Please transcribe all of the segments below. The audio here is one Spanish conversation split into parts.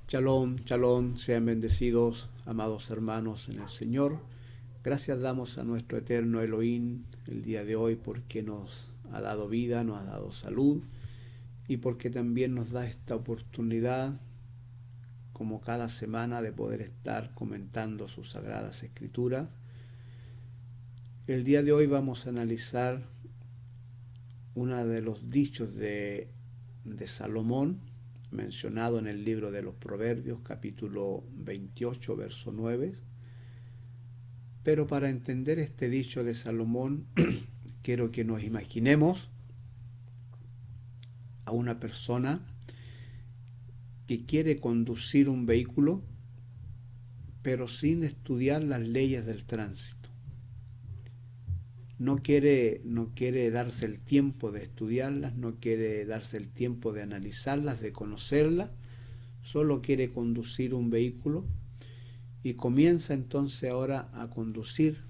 Shalom, shalom, sean bendecidos, amados hermanos en el Señor. Gracias damos a nuestro eterno Elohim el día de hoy porque nos ha dado vida, nos ha dado salud y porque también nos da esta oportunidad, como cada semana, de poder estar comentando sus sagradas escrituras. El día de hoy vamos a analizar uno de los dichos de Salomón, mencionado en el libro de los Proverbios, capítulo 28, verso 9. Pero para entender este dicho de Salomón, quiero que nos imaginemos a una persona que quiere conducir un vehículo, pero sin estudiar las leyes del tránsito. No quiere darse el tiempo de estudiarlas, no quiere darse el tiempo de analizarlas, de conocerlas, solo quiere conducir un vehículo y comienza entonces ahora a conducir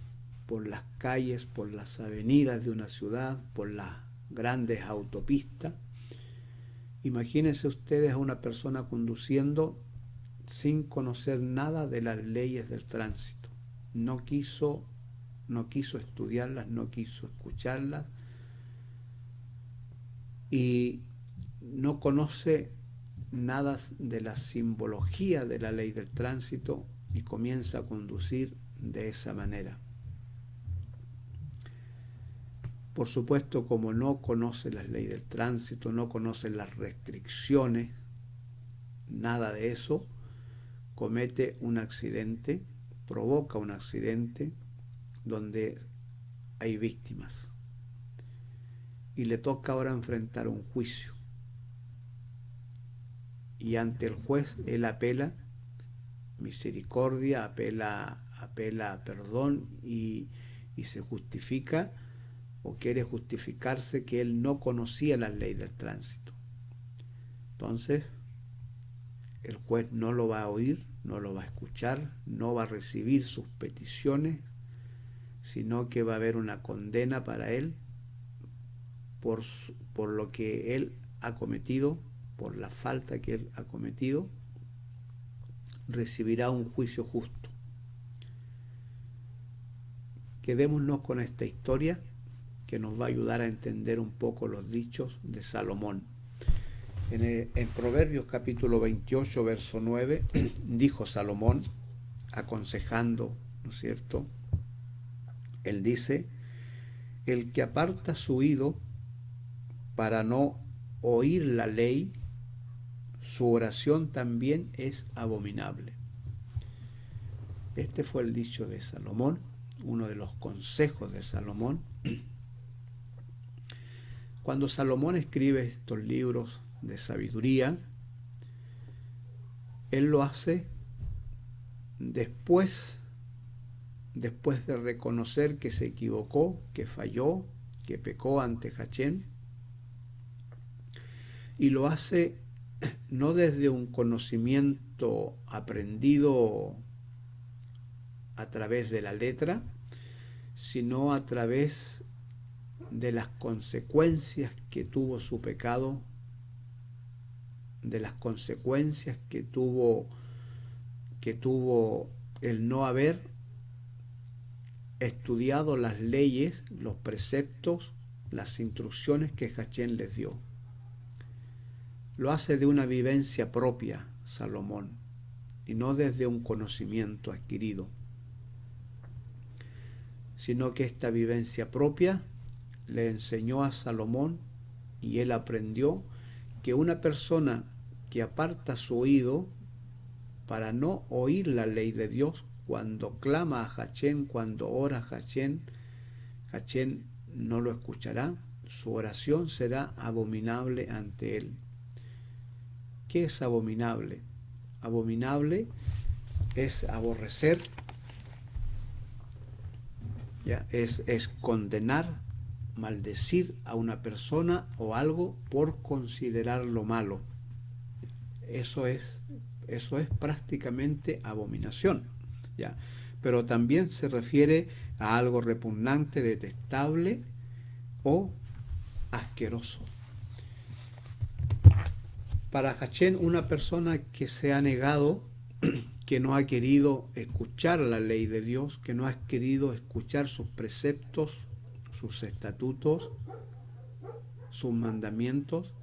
por las calles, por las avenidas de una ciudad, por las grandes autopistas. Imagínense ustedes a una persona conduciendo sin conocer nada de las leyes del tránsito. No quiso estudiarlas, no quiso escucharlas y no conoce nada de la simbología de la ley del tránsito y comienza a conducir de esa manera. Por supuesto, como no conoce las leyes del tránsito, no conoce las restricciones, nada de eso, comete un accidente, provoca un accidente donde hay víctimas y le toca ahora enfrentar un juicio, y ante el juez él apela misericordia, apela perdón y se justifica o quiere justificarse que él no conocía la ley del tránsito. Entonces el juez no lo va a oír, no lo va a escuchar, no va a recibir sus peticiones, sino que va a haber una condena para él por lo que él ha cometido, por la falta que él ha cometido. Recibirá un juicio justo. Quedémonos con esta historia que nos va a ayudar a entender un poco los dichos de Salomón. En Proverbios capítulo 28, verso 9, dijo Salomón, aconsejando, ¿no es cierto? Él dice: el que aparta su oído para no oír la ley, su oración también es abominable. Este fue el dicho de Salomón, uno de los consejos de Salomón. Cuando Salomón escribe estos libros de sabiduría, él lo hace después de reconocer que se equivocó, que falló, que pecó ante Hachén, y lo hace no desde un conocimiento aprendido a través de la letra, sino a través de las consecuencias que tuvo su pecado, de las consecuencias que tuvo el no haber estudiado las leyes, los preceptos, las instrucciones que Hachén les dio. Lo hace de una vivencia propia, Salomón, y no desde un conocimiento adquirido, sino que esta vivencia propia le enseñó a Salomón, y él aprendió que una persona que aparta su oído para no oír la ley de Dios, cuando clama a Hachén, cuando ora a Hachén, Hachén no lo escuchará, su oración será abominable ante él. ¿Qué es abominable? Abominable es aborrecer, ¿ya? Es condenar, maldecir a una persona o algo por considerarlo malo. Eso es prácticamente abominación, ¿ya? Pero también se refiere a algo repugnante, detestable o asqueroso. Para Hachén, una persona que se ha negado, que no ha querido escuchar la ley de Dios, que no ha querido escuchar sus preceptos, sus estatutos, sus mandamientos,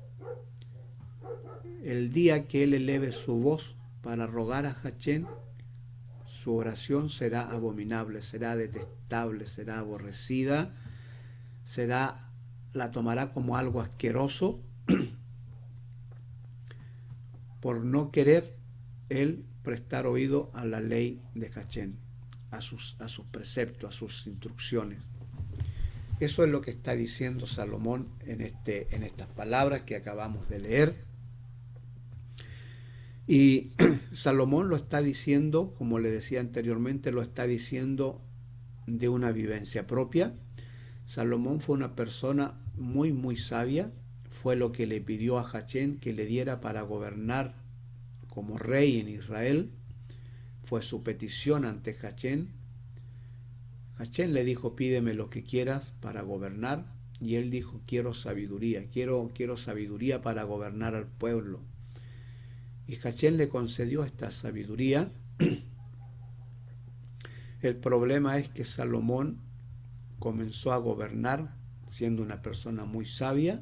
el día que él eleve su voz para rogar a Hachén, su oración será abominable, será detestable, será aborrecida, la tomará como algo asqueroso por no querer él prestar oído a la ley de Hachén, a sus preceptos, a sus instrucciones. Eso es lo que está diciendo Salomón en estas palabras que acabamos de leer. Y Salomón lo está diciendo, como le decía anteriormente, lo está diciendo de una vivencia propia. Salomón fue una persona muy, muy sabia. Fue lo que le pidió a Hachén que le diera para gobernar como rey en Israel. Fue su petición ante Hachén. Hachén le dijo, pídeme lo que quieras para gobernar. Y él dijo, quiero sabiduría, quiero sabiduría para gobernar al pueblo. Y Hachén le concedió esta sabiduría. El problema es que Salomón comenzó a gobernar siendo una persona muy sabia,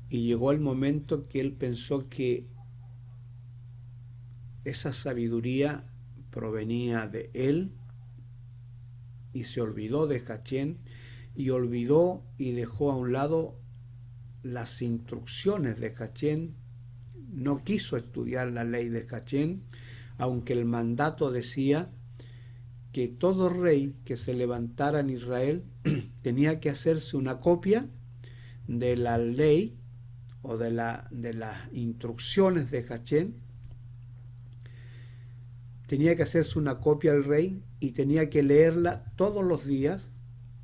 y llegó el momento que él pensó que esa sabiduría provenía de él, y se olvidó de Hachén, y olvidó y dejó a un lado las instrucciones de Hachén. No quiso estudiar la ley de Hachén, aunque el mandato decía que todo rey que se levantara en Israel tenía que hacerse una copia de la ley o de las instrucciones de Hachén. Tenía que hacerse una copia al rey y tenía que leerla todos los días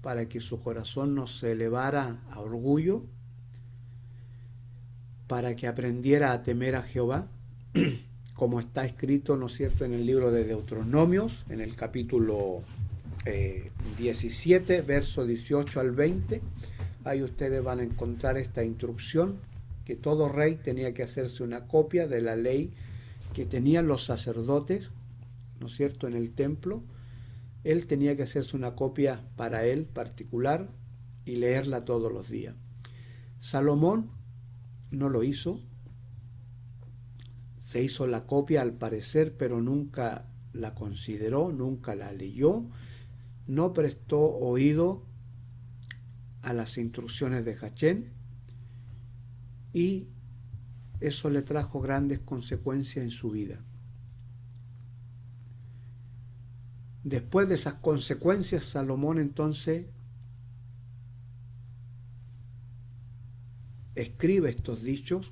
para que su corazón no se elevara a orgullo, para que aprendiera a temer a Jehová, como está escrito, ¿no es cierto?, en el libro de Deuteronomios, en el capítulo 17, verso 18 al 20. Ahí ustedes van a encontrar esta instrucción, que todo rey tenía que hacerse una copia de la ley que tenían los sacerdotes, ¿no es cierto?, en el templo. Él tenía que hacerse una copia para él particular y leerla todos los días. Salomón no lo hizo. Se hizo la copia al parecer, pero nunca la consideró, nunca la leyó, no prestó oído a las instrucciones de Hachén, y eso le trajo grandes consecuencias en su vida. Después de esas consecuencias, Salomón entonces escribe estos dichos,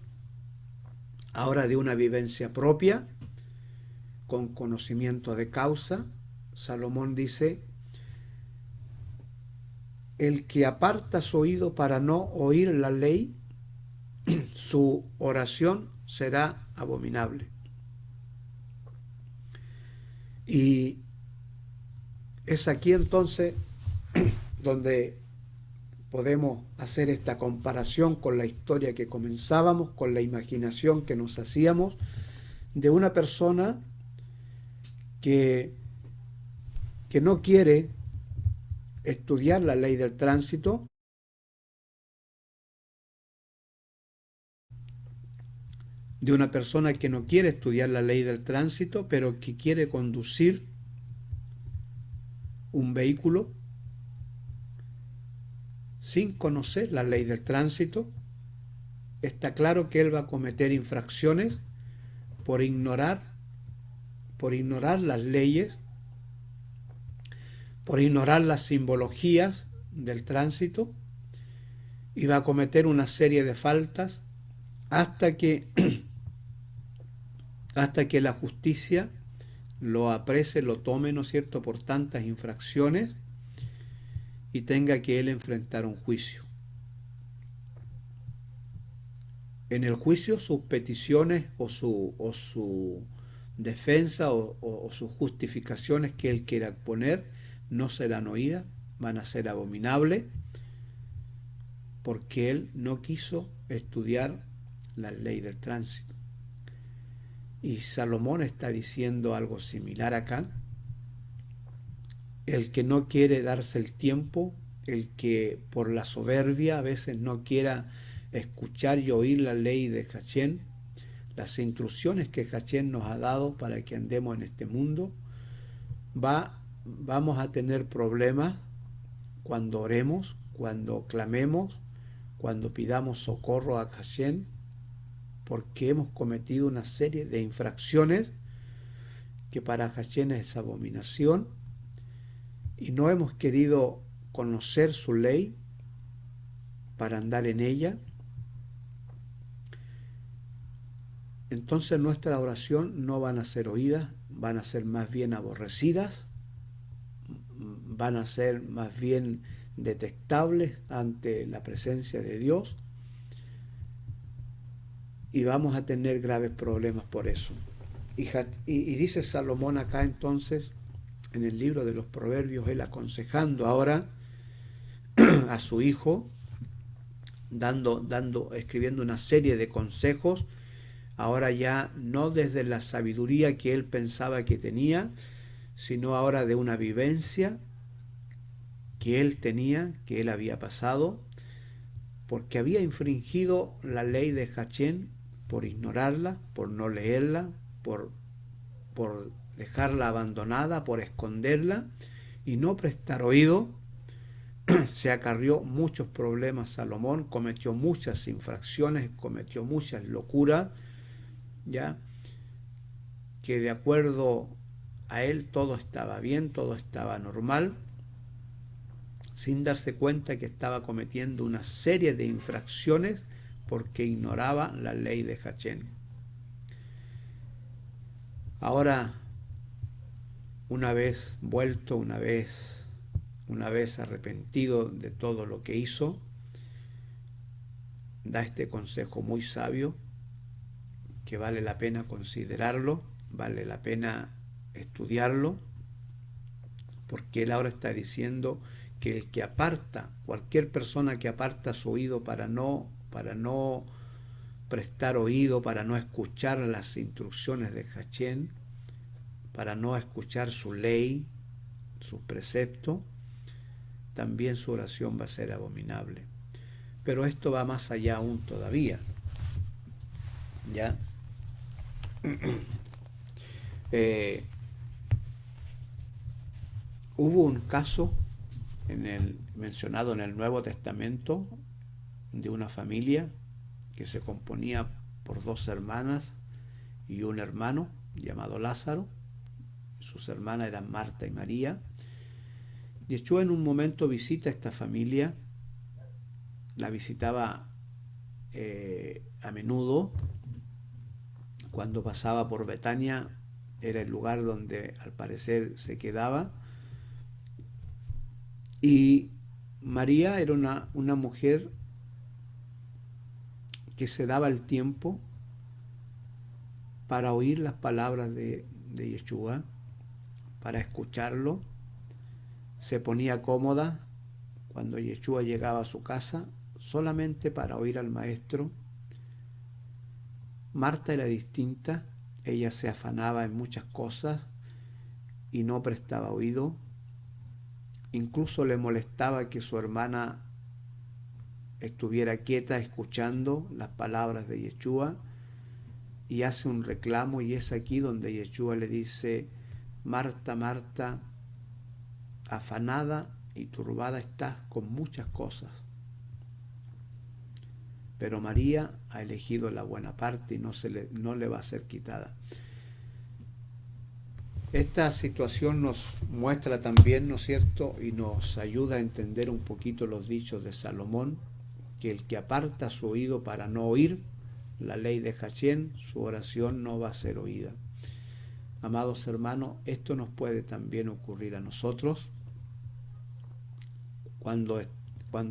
ahora de una vivencia propia, con conocimiento de causa. Salomón dice, el que aparta su oído para no oír la ley, su oración será abominable. Y es aquí entonces donde podemos hacer esta comparación con la historia que comenzábamos, con la imaginación que nos hacíamos de una persona que no quiere estudiar la ley del tránsito, de una persona que no quiere estudiar la ley del tránsito, pero que quiere conducir un vehículo sin conocer la ley del tránsito. Está claro que él va a cometer infracciones por ignorar las leyes, por ignorar las simbologías del tránsito, y va a cometer una serie de faltas hasta que la justicia lo aprese, lo tome, ¿no es cierto?, por tantas infracciones, y tenga que él enfrentar un juicio. En el juicio sus peticiones o su defensa o sus justificaciones que él quiera poner no serán oídas, van a ser abominables, porque él no quiso estudiar la ley del tránsito. Y Salomón está diciendo algo similar acá. El que no quiere darse el tiempo, el que por la soberbia a veces no quiera escuchar y oír la ley de Hachén, las instrucciones que Hachén nos ha dado para que andemos en este mundo, vamos a tener problemas cuando oremos, cuando clamemos, cuando pidamos socorro a Hachén, porque hemos cometido una serie de infracciones que para Hachén es abominación, y no hemos querido conocer su ley para andar en ella. Entonces nuestra oración no van a ser oídas, van a ser más bien aborrecidas, van a ser más bien detectables ante la presencia de Dios, y vamos a tener graves problemas por eso. Y dice Salomón acá entonces, en el libro de los Proverbios, él aconsejando ahora a su hijo, escribiendo una serie de consejos, ahora ya no desde la sabiduría que él pensaba que tenía, sino ahora de una vivencia que él tenía, que él había pasado, porque había infringido la ley de Hachén por ignorarla, por no leerla, por dejarla abandonada, por esconderla y no prestar oído. Se acarrió muchos problemas Salomón, cometió muchas infracciones, cometió muchas locuras, ya que de acuerdo a él todo estaba bien, todo estaba normal, sin darse cuenta que estaba cometiendo una serie de infracciones porque ignoraba la ley de Hachén. Ahora, una vez vuelto, una vez arrepentido de todo lo que hizo, da este consejo muy sabio que vale la pena considerarlo, vale la pena estudiarlo, porque él ahora está diciendo que el que aparta, cualquier persona que aparta su oído para no prestar oído, para no escuchar las instrucciones de Hachén, para no escuchar su ley, sus preceptos, también su oración va a ser abominable. Pero esto va más allá aún todavía. ¿Ya? Hubo un caso mencionado en el Nuevo Testamento de una familia que se componía por 2 hermanas y un hermano llamado Lázaro. Sus hermanas eran Marta y María. Yeshua en un momento visita a esta familia, la visitaba a menudo. Cuando pasaba por Betania era el lugar donde al parecer se quedaba. Y María era una mujer que se daba el tiempo para oír las palabras de Yeshua, para escucharlo. Se ponía cómoda cuando Yeshua llegaba a su casa solamente para oír al maestro. Marta era distinta, ella se afanaba en muchas cosas y no prestaba oído. Incluso le molestaba que su hermana estuviera quieta escuchando las palabras de Yeshua, y hace un reclamo, y es aquí donde Yeshua le dice: Marta, Marta, afanada y turbada estás con muchas cosas, pero María ha elegido la buena parte y no le va a ser quitada. Esta situación nos muestra también, ¿no es cierto?, y nos ayuda a entender un poquito los dichos de Salomón, que el que aparta su oído para no oír la ley de Hachén, su oración no va a ser oída. Amados hermanos, esto nos puede también ocurrir a nosotros cuando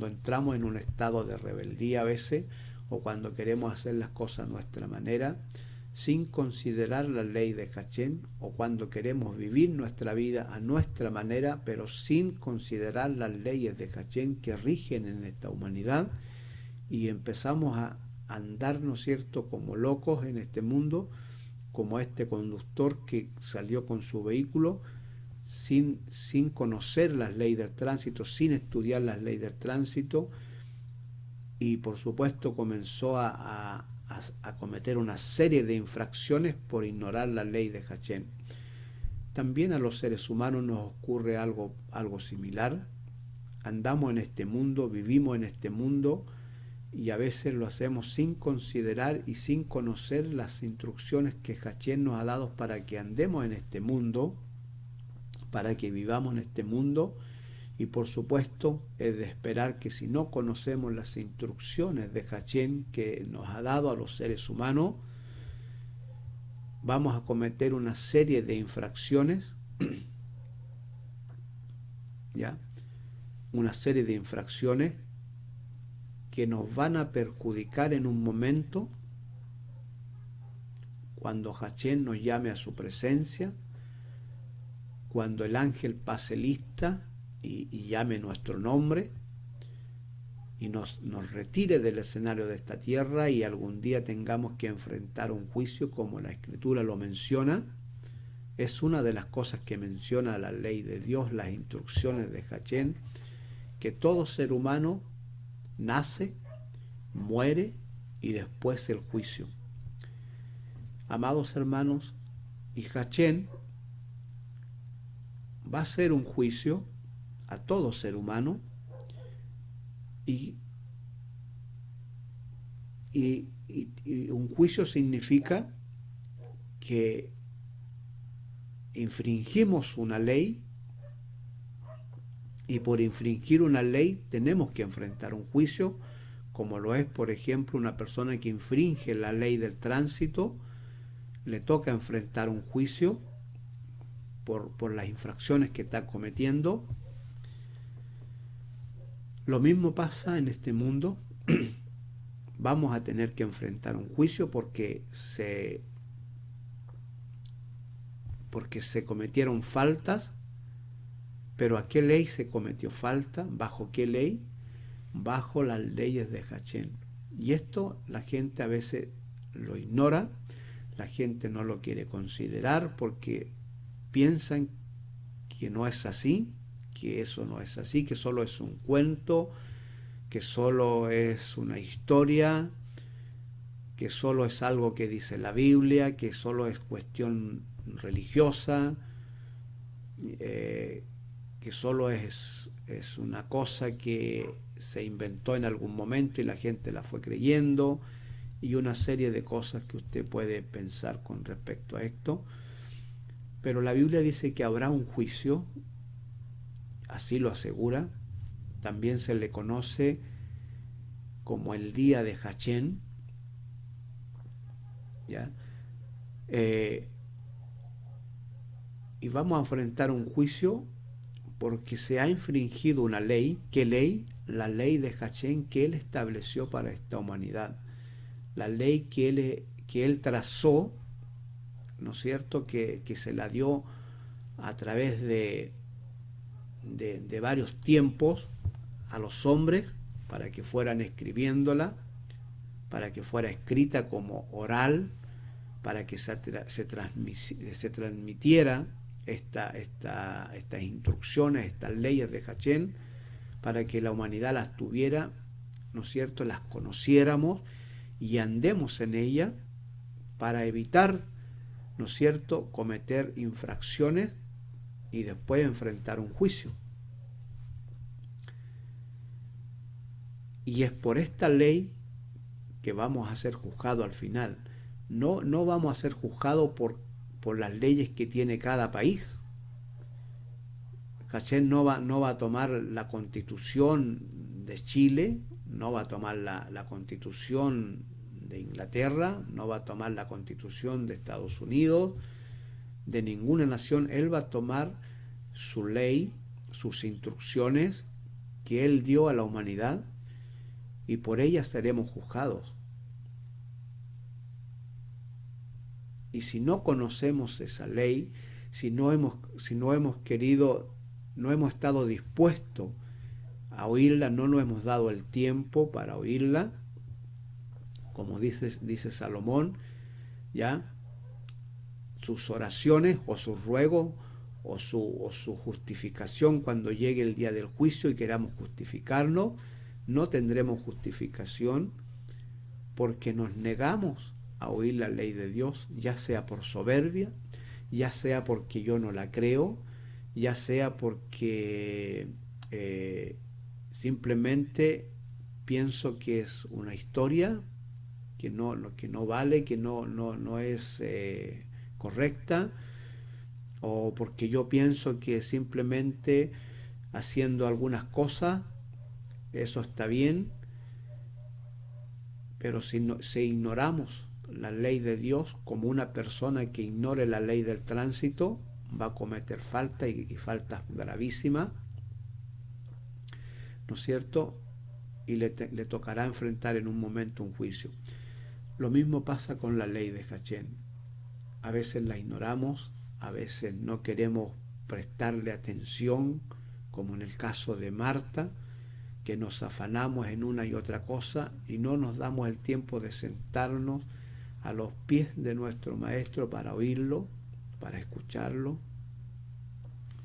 entramos en un estado de rebeldía a veces, o cuando queremos hacer las cosas a nuestra manera, sin considerar la ley de Hachén, o cuando queremos vivir nuestra vida a nuestra manera, pero sin considerar las leyes de Hachén que rigen en esta humanidad, y empezamos andar, ¿no es cierto?, como locos en este mundo, como este conductor que salió con su vehículo sin conocer las leyes del tránsito, sin estudiar las leyes del tránsito, y por supuesto comenzó a cometer una serie de infracciones por ignorar la ley de Hachén. También a los seres humanos nos ocurre algo similar. Andamos en este mundo, vivimos en este mundo, y a veces lo hacemos sin considerar y sin conocer las instrucciones que Hachén nos ha dado para que andemos en este mundo, para que vivamos en este mundo. Y por supuesto es de esperar que si no conocemos las instrucciones de Hachén que nos ha dado a los seres humanos, vamos a cometer una serie de infracciones, ¿ya? Una serie de infracciones que nos van a perjudicar en un momento cuando Hachén nos llame a su presencia, cuando el ángel pase lista y llame nuestro nombre y nos retire del escenario de esta tierra, y algún día tengamos que enfrentar un juicio como la Escritura lo menciona. Es una de las cosas que menciona la ley de Dios, las instrucciones de Hachén, que todo ser humano nace, muere y después el juicio. Amados hermanos, y Hachén va a hacer un juicio a todo ser humano, y un juicio significa que infringimos una ley, y por infringir una ley tenemos que enfrentar un juicio, como lo es, por ejemplo, una persona que infringe la ley del tránsito, le toca enfrentar un juicio por las infracciones que está cometiendo. Lo mismo pasa en este mundo. Vamos a tener que enfrentar un juicio porque se cometieron faltas. Pero ¿a qué ley se cometió falta? ¿Bajo qué ley? Bajo las leyes de Hachén. Y esto la gente a veces lo ignora, la gente no lo quiere considerar porque piensan que no es así, que eso no es así, que solo es un cuento, que solo es una historia, que solo es algo que dice la Biblia, que solo es cuestión religiosa, que solo es una cosa que se inventó en algún momento y la gente la fue creyendo, y una serie de cosas que usted puede pensar con respecto a esto. Pero la Biblia dice que habrá un juicio, así lo asegura. También se le conoce como el día de Hachén, ¿ya? Y vamos a enfrentar un juicio porque se ha infringido una ley. ¿Qué ley? La ley de Hachén que él estableció para esta humanidad. La ley que él trazó, ¿no es cierto?, que se la dio a través de varios tiempos a los hombres para que fueran escribiéndola, para que fuera escrita como oral, para que se transmitiera estas instrucciones, estas leyes de Hachén, para que la humanidad las tuviera, ¿no es cierto?, las conociéramos y andemos en ella para evitar, ¿no es cierto?, cometer infracciones y después enfrentar un juicio. Y es por esta ley que vamos a ser juzgados al final. No vamos a ser juzgados por las leyes que tiene cada país. Hachén no va a tomar la Constitución de Chile, no va a tomar la Constitución de Inglaterra, no va a tomar la Constitución de Estados Unidos, de ninguna nación. Él va a tomar su ley, sus instrucciones que él dio a la humanidad, y por ellas seremos juzgados. Y si no conocemos esa ley, si no hemos querido, no hemos estado dispuestos a oírla, no nos hemos dado el tiempo para oírla, como dice Salomón, ¿ya? Sus oraciones o sus ruegos o su justificación cuando llegue el día del juicio y queramos justificarnos, no tendremos justificación porque nos negamos a oír la ley de Dios, ya sea por soberbia, ya sea porque yo no la creo, ya sea porque simplemente pienso que es una historia que no vale, que no es correcta, o porque yo pienso que simplemente haciendo algunas cosas eso está bien, pero si ignoramos la ley de Dios, como una persona que ignore la ley del tránsito va a cometer falta y faltas gravísimas, ¿no es cierto? Y le tocará enfrentar en un momento un juicio. Lo mismo pasa con la ley de Hachén. A veces la ignoramos, a veces no queremos prestarle atención, como en el caso de Marta, que nos afanamos en una y otra cosa y no nos damos el tiempo de sentarnos a los pies de nuestro Maestro para oírlo, para escucharlo,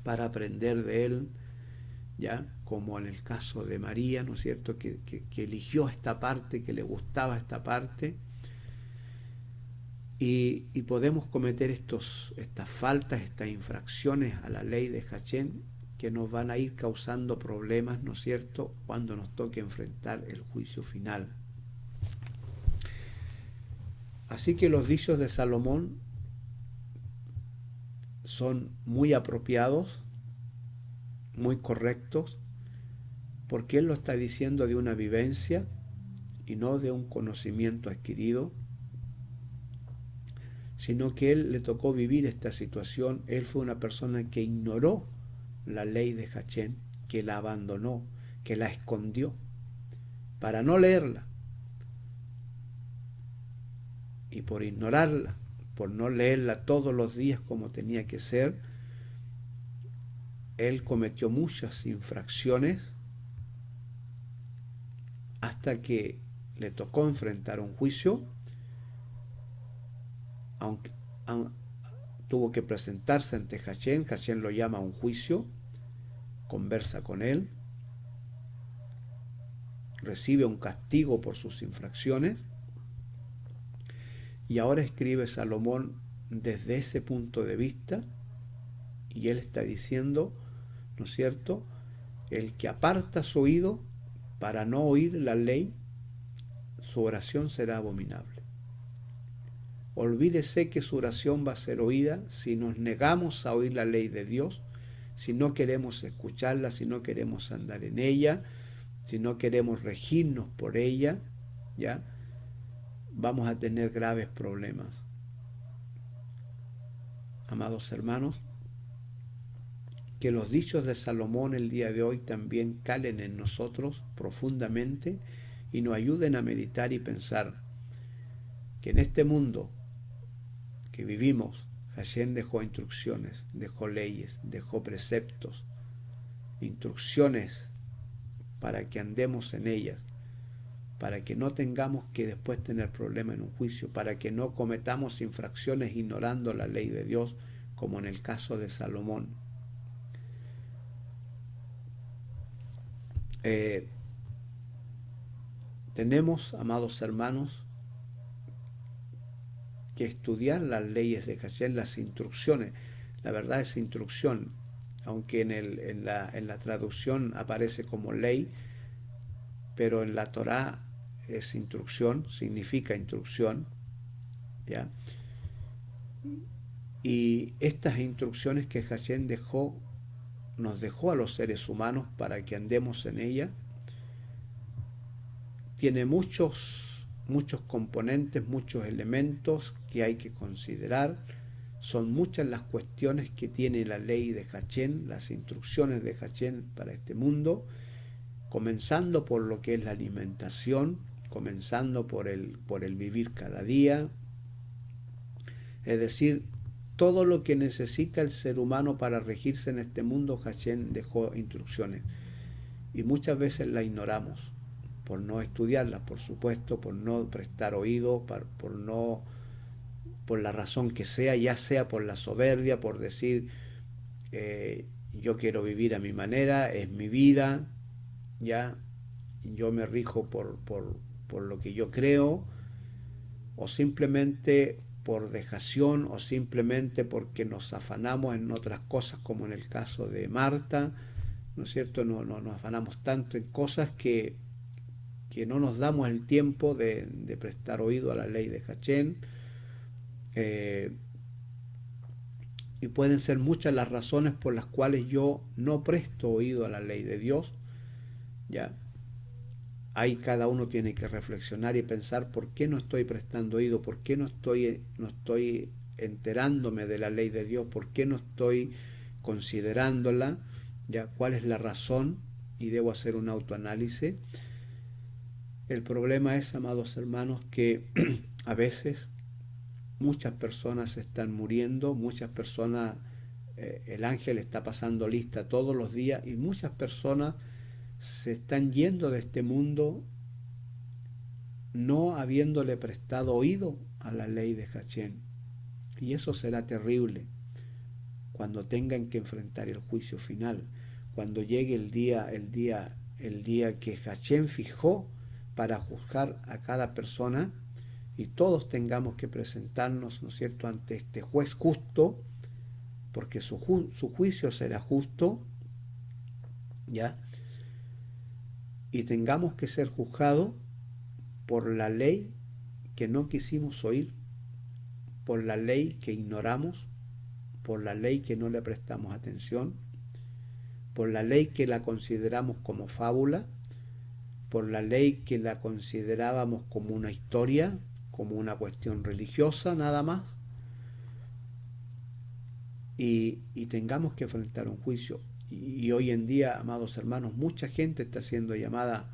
para aprender de él, ya como en el caso de María, ¿no es cierto?, que eligió esta parte, que le gustaba esta parte, y podemos cometer estas faltas, estas infracciones a la ley de Hachén, que nos van a ir causando problemas, ¿no es cierto?, cuando nos toque enfrentar el juicio final. Así que los dichos de Salomón son muy apropiados, muy correctos, porque él lo está diciendo de una vivencia y no de un conocimiento adquirido, sino que él le tocó vivir esta situación. Él fue una persona que ignoró la ley de Hachén, que la abandonó, que la escondió para no leerla. Y por ignorarla, por no leerla todos los días como tenía que ser, él cometió muchas infracciones hasta que le tocó enfrentar un juicio, aunque tuvo que presentarse ante Hachén. Hachén lo llama a un juicio, conversa con él, recibe un castigo por sus infracciones, y ahora escribe Salomón desde ese punto de vista, y él está diciendo, ¿no es cierto?, el que aparta su oído para no oír la ley, su oración será abominable. Olvídese que su oración va a ser oída si nos negamos a oír la ley de Dios, si no queremos escucharla, si no queremos andar en ella, si no queremos regirnos por ella, ¿ya? Vamos a tener graves problemas. Amados hermanos, que los dichos de Salomón el día de hoy también calen en nosotros profundamente y nos ayuden a meditar y pensar que en este mundo que vivimos, Hachén dejó instrucciones, dejó leyes, dejó preceptos, instrucciones para que andemos en ellas, para que no tengamos que después tener problemas en un juicio, para que no cometamos infracciones ignorando la ley de Dios, como en el caso de Salomón. Tenemos, amados hermanos, que estudiar las leyes de Hachén, las instrucciones. La verdad es instrucción, aunque en la traducción aparece como ley, pero en la Torá es instrucción, significa instrucción, ¿ya? Y estas instrucciones que Hachén nos dejó a los seres humanos para que andemos en ella, tiene muchos componentes, muchos elementos que hay que considerar. Son muchas las cuestiones que tiene la ley de Hachén, las instrucciones de Hachén para este mundo, comenzando por lo que es la alimentación, comenzando por el vivir cada día, es decir, todo lo que necesita el ser humano para regirse en este mundo. Hachén dejó instrucciones y muchas veces la ignoramos. por no estudiarlas, por supuesto, por no prestar oído, por la razón que sea, ya sea por la soberbia, por decir yo quiero vivir a mi manera, es mi vida, ya yo me rijo por lo que yo creo, o simplemente por dejación, o simplemente porque nos afanamos en otras cosas, como en el caso de Marta, ¿no es cierto? Nos afanamos tanto en cosas que no nos damos el tiempo de prestar oído a la ley de Hachén. Y pueden ser muchas las razones por las cuales yo no presto oído a la ley de Dios. Ya, ahí cada uno tiene que reflexionar y pensar por qué no estoy prestando oído, por qué no estoy enterándome de la ley de Dios, por qué no estoy considerándola, ya, cuál es la razón, y debo hacer un autoanálisis. El problema es, amados hermanos, que a veces muchas personas están muriendo, muchas personas, el ángel está pasando lista todos los días, y muchas personas se están yendo de este mundo no habiéndole prestado oído a la ley de Hachén. Y eso será terrible cuando tengan que enfrentar el juicio final, cuando llegue el día que Hachén fijó para juzgar a cada persona, y todos tengamos que presentarnos, ¿no es cierto?, ante este juez justo, porque su juicio será justo, ¿ya? Y tengamos que ser juzgados por la ley que no quisimos oír, por la ley que ignoramos, por la ley que no le prestamos atención, por la ley que la consideramos como fábula, por la ley que la considerábamos como una historia, como una cuestión religiosa nada más, y tengamos que enfrentar un juicio. Y hoy en día, amados hermanos, mucha gente está siendo llamada,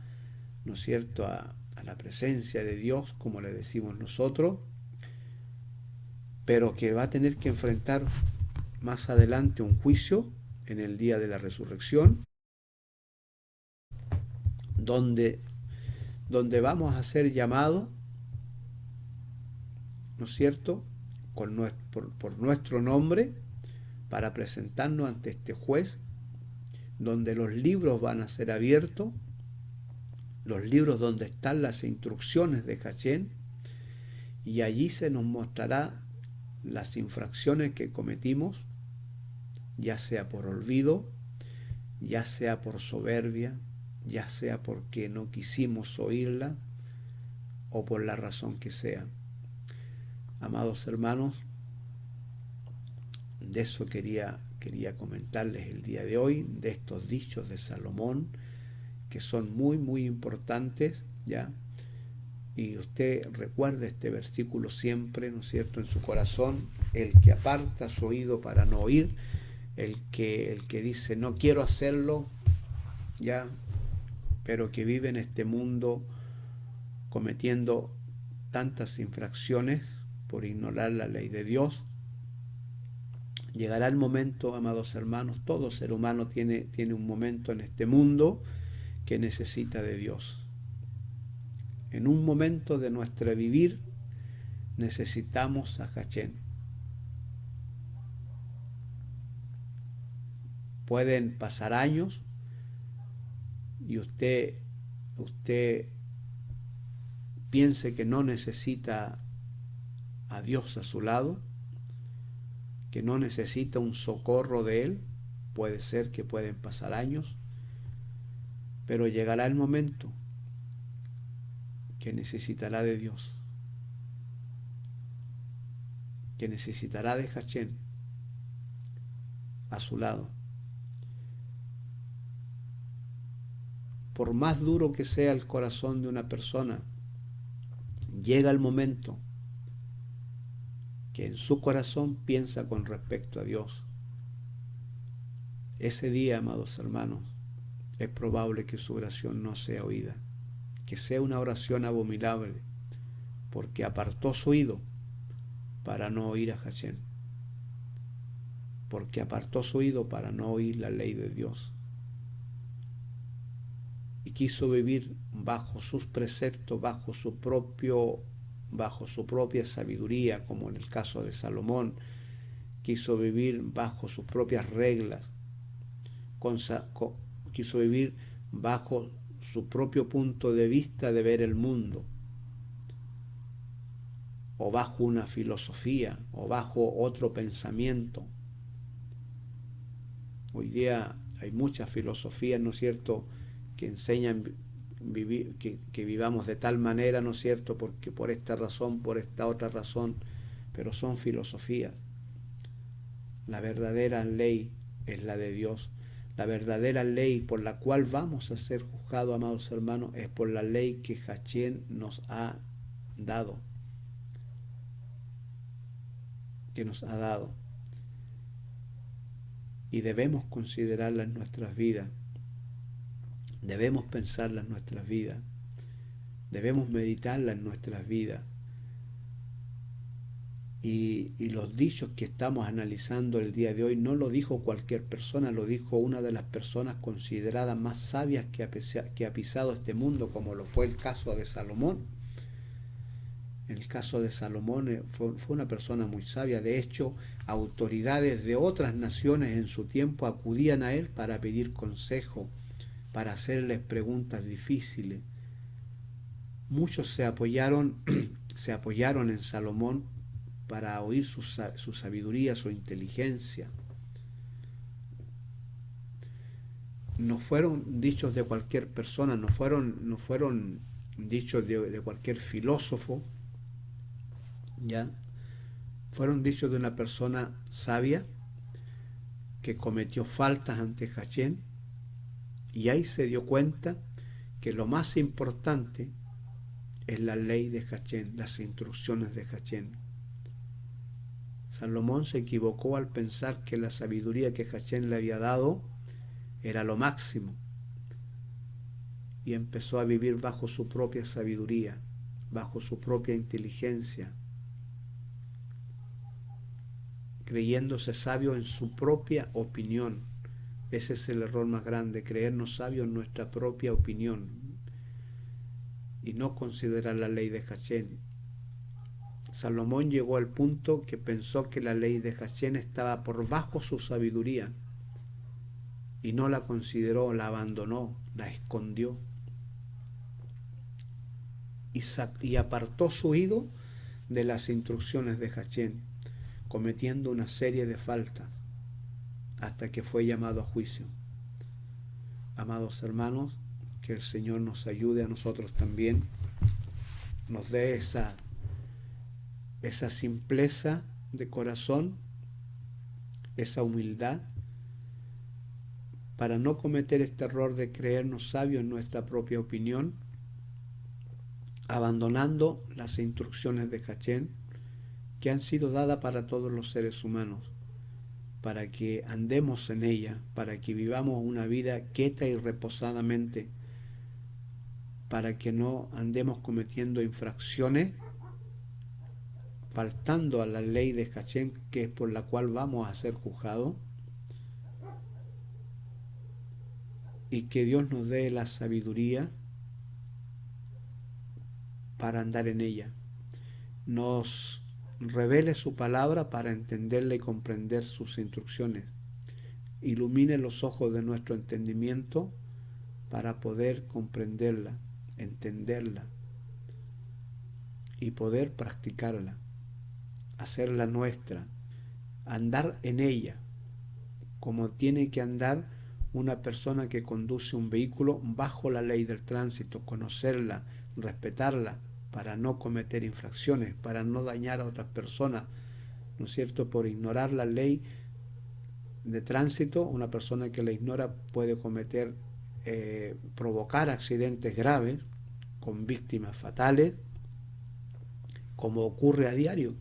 ¿no es cierto?, a la presencia de Dios, como le decimos nosotros, pero que va a tener que enfrentar más adelante un juicio en el día de la resurrección, donde vamos a ser llamados, ¿no es cierto?, por nuestro nombre, para presentarnos ante este juez, donde los libros van a ser abiertos, los libros donde están las instrucciones de Hachén, y allí se nos mostrará las infracciones que cometimos, ya sea por olvido, ya sea por soberbia, ya sea porque no quisimos oírla, o por la razón que sea. Amados hermanos, de eso quería comentarles el día de hoy, de estos dichos de Salomón, que son muy, muy importantes, ¿ya? Y usted recuerde este versículo siempre, ¿no es cierto?, en su corazón: el que aparta su oído para no oír, el que dice no quiero hacerlo, ¿ya?, pero que vive en este mundo cometiendo tantas infracciones por ignorar la ley de Dios. Llegará el momento, amados hermanos, todo ser humano tiene un momento en este mundo que necesita de Dios. En un momento de nuestro vivir necesitamos a Hachén. Pueden pasar años y usted piense que no necesita a Dios a su lado, que no necesita un socorro de Él. Puede ser que pueden pasar años, pero llegará el momento que necesitará de Dios, que necesitará de Hachén a su lado. Por más duro que sea el corazón de una persona, llega el momento que en su corazón piensa con respecto a Dios. Ese día, amados hermanos, es probable que su oración no sea oída, que sea una oración abominable, porque apartó su oído para no oír a Hachén, porque apartó su oído para no oír la ley de Dios, y quiso vivir bajo sus preceptos, bajo su propia sabiduría, como en el caso de Salomón, quiso vivir bajo sus propias reglas, quiso vivir bajo su propio punto de vista de ver el mundo, o bajo una filosofía, o bajo otro pensamiento. Hoy día hay muchas filosofías, ¿no es cierto?, que enseñan que vivamos de tal manera, ¿no es cierto?, porque por esta razón, por esta otra razón, pero son filosofías. La verdadera ley es la de Dios. La verdadera ley por la cual vamos a ser juzgados, amados hermanos, es por la ley que Hachén nos ha dado. Y debemos considerarla en nuestras vidas. Debemos pensarla en nuestras vidas. Debemos meditarla en nuestras vidas. Y los dichos que estamos analizando el día de hoy no lo dijo cualquier persona, lo dijo una de las personas consideradas más sabias que ha pisado este mundo, como lo fue el caso de Salomón. El caso de Salomón fue una persona muy sabia. De hecho, autoridades de otras naciones en su tiempo acudían a él para pedir consejo, para hacerles preguntas difíciles. Muchos se apoyaron en Salomón para oír su sabiduría, su inteligencia. No fueron dichos de cualquier persona, no fueron dichos de cualquier filósofo, ¿ya? Fueron dichos de una persona sabia que cometió faltas ante Hachén, y ahí se dio cuenta que lo más importante es la ley de Hachén, las instrucciones de Hachén. Salomón se equivocó al pensar que la sabiduría que Hachén le había dado era lo máximo, y empezó a vivir bajo su propia sabiduría, bajo su propia inteligencia, creyéndose sabio en su propia opinión. Ese es el error más grande, creernos sabios en nuestra propia opinión y no considerar la ley de Hachén. Salomón llegó al punto que pensó que la ley de Hachén estaba por bajo su sabiduría y no la consideró, la abandonó, la escondió y apartó su oído de las instrucciones de Hachén, cometiendo una serie de faltas hasta que fue llamado a juicio. Amados hermanos, que el Señor nos ayude a nosotros también, nos dé esa simpleza de corazón, esa humildad, para no cometer este error de creernos sabios en nuestra propia opinión, abandonando las instrucciones de Hachén que han sido dadas para todos los seres humanos, para que andemos en ella, para que vivamos una vida quieta y reposadamente, para que no andemos cometiendo infracciones, faltando a la ley de Hachén, que es por la cual vamos a ser juzgados, y que Dios nos dé la sabiduría para andar en ella, nos revele su palabra para entenderla y comprender sus instrucciones, ilumine los ojos de nuestro entendimiento para poder comprenderla, entenderla y poder practicarla, hacerla nuestra, andar en ella como tiene que andar una persona que conduce un vehículo bajo la ley del tránsito, conocerla, respetarla, para no cometer infracciones, para no dañar a otras personas, ¿no es cierto? Por ignorar la ley de tránsito, una persona que la ignora puede provocar accidentes graves con víctimas fatales, como ocurre a diario.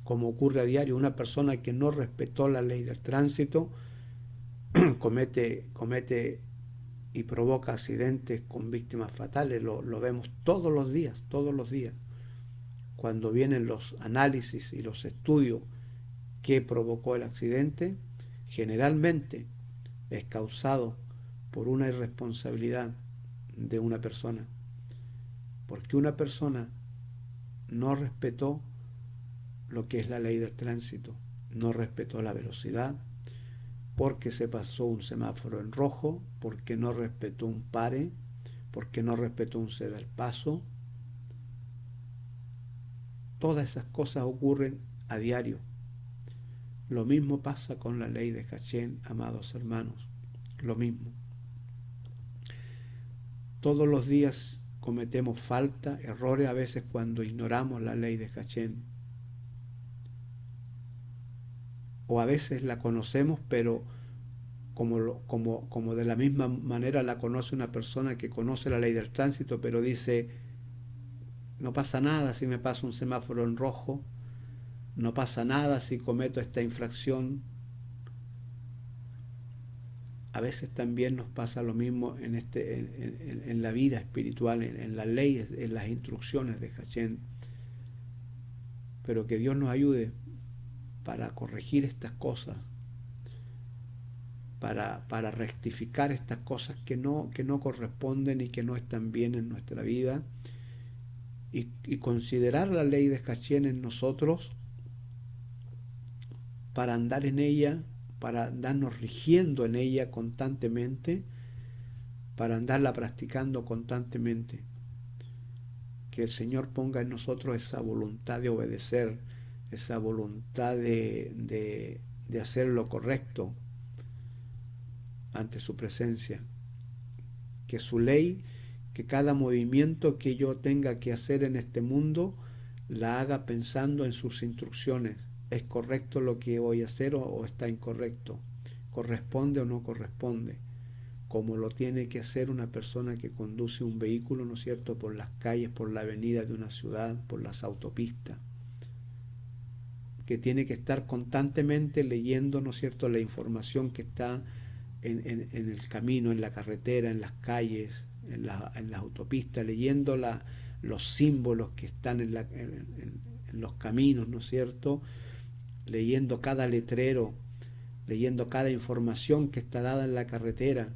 Una persona que no respetó la ley del tránsito comete y provoca accidentes con víctimas fatales. Lo vemos todos los días. Cuando vienen los análisis y los estudios que provocó el accidente, generalmente es causado por una irresponsabilidad de una persona, porque una persona no respetó lo que es la ley del tránsito, no respetó la velocidad, porque se pasó un semáforo en rojo, porque no respetó un pare, porque no respetó un ceda al paso. Todas esas cosas ocurren a diario. Lo mismo pasa con la ley de Hachén, amados hermanos. Lo mismo. Todos los días cometemos falta, errores a veces cuando ignoramos la ley de Hachén. O a veces la conocemos, pero como de la misma manera la conoce una persona que conoce la ley del tránsito, pero dice, no pasa nada si me paso un semáforo en rojo, no pasa nada si cometo esta infracción. A veces también nos pasa lo mismo en la vida espiritual, en las leyes, en las instrucciones de Hachén. Pero que Dios nos ayude para corregir estas cosas, para rectificar estas cosas que no corresponden y que no están bien en nuestra vida, y considerar la ley de Hachén en nosotros para andar en ella, para andarnos rigiendo en ella constantemente, para andarla practicando constantemente. Que el Señor ponga en nosotros esa voluntad de obedecer, esa voluntad de hacer lo correcto ante su presencia. Que su ley, que cada movimiento que yo tenga que hacer en este mundo, la haga pensando en sus instrucciones. ¿Es correcto lo que voy a hacer o está incorrecto? ¿Corresponde o no corresponde? Como lo tiene que hacer una persona que conduce un vehículo, ¿no es cierto?, por las calles, por la avenida de una ciudad, por las autopistas, que tiene que estar constantemente leyendo, ¿no es cierto?, la información que está en el camino, en la carretera, en las calles, en las autopistas, leyendo los símbolos que están en los caminos, ¿no es cierto?, leyendo cada letrero, leyendo cada información que está dada en la carretera,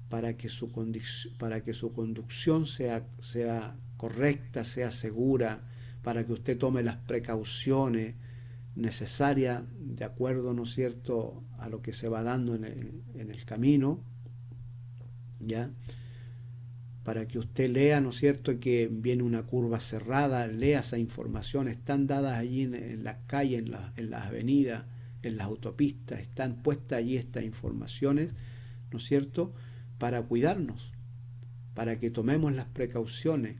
para que su conducción sea correcta, sea segura, para que usted tome las precauciones necesarias de acuerdo, ¿no es cierto?, a lo que se va dando en el camino, ¿ya? Para que usted lea, ¿no es cierto?, que viene una curva cerrada, lea esa información, están dadas allí en las calles, en las avenidas, en las autopistas, están puestas allí estas informaciones, ¿no es cierto?, para cuidarnos, para que tomemos las precauciones.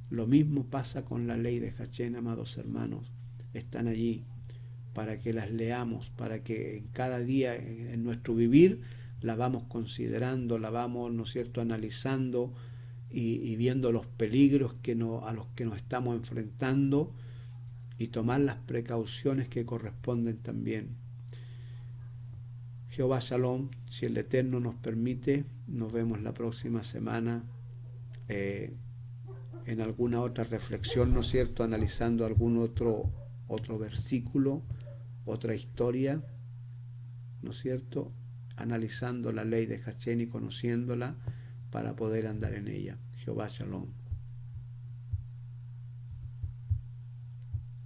Lo mismo pasa con la ley de Hachén, amados hermanos. Están allí para que las leamos, para que en cada día, en nuestro vivir, la vamos considerando, la vamos, ¿no es cierto?, analizando y viendo los peligros a los que nos estamos enfrentando, y tomar las precauciones que corresponden también. Jehová Shalom, si el Eterno nos permite, nos vemos la próxima semana en alguna otra reflexión, ¿no es cierto?, analizando algún otro versículo, otra historia, ¿no es cierto?, analizando la ley de Hachén y conociéndola para poder andar en ella. Jehová Shalom.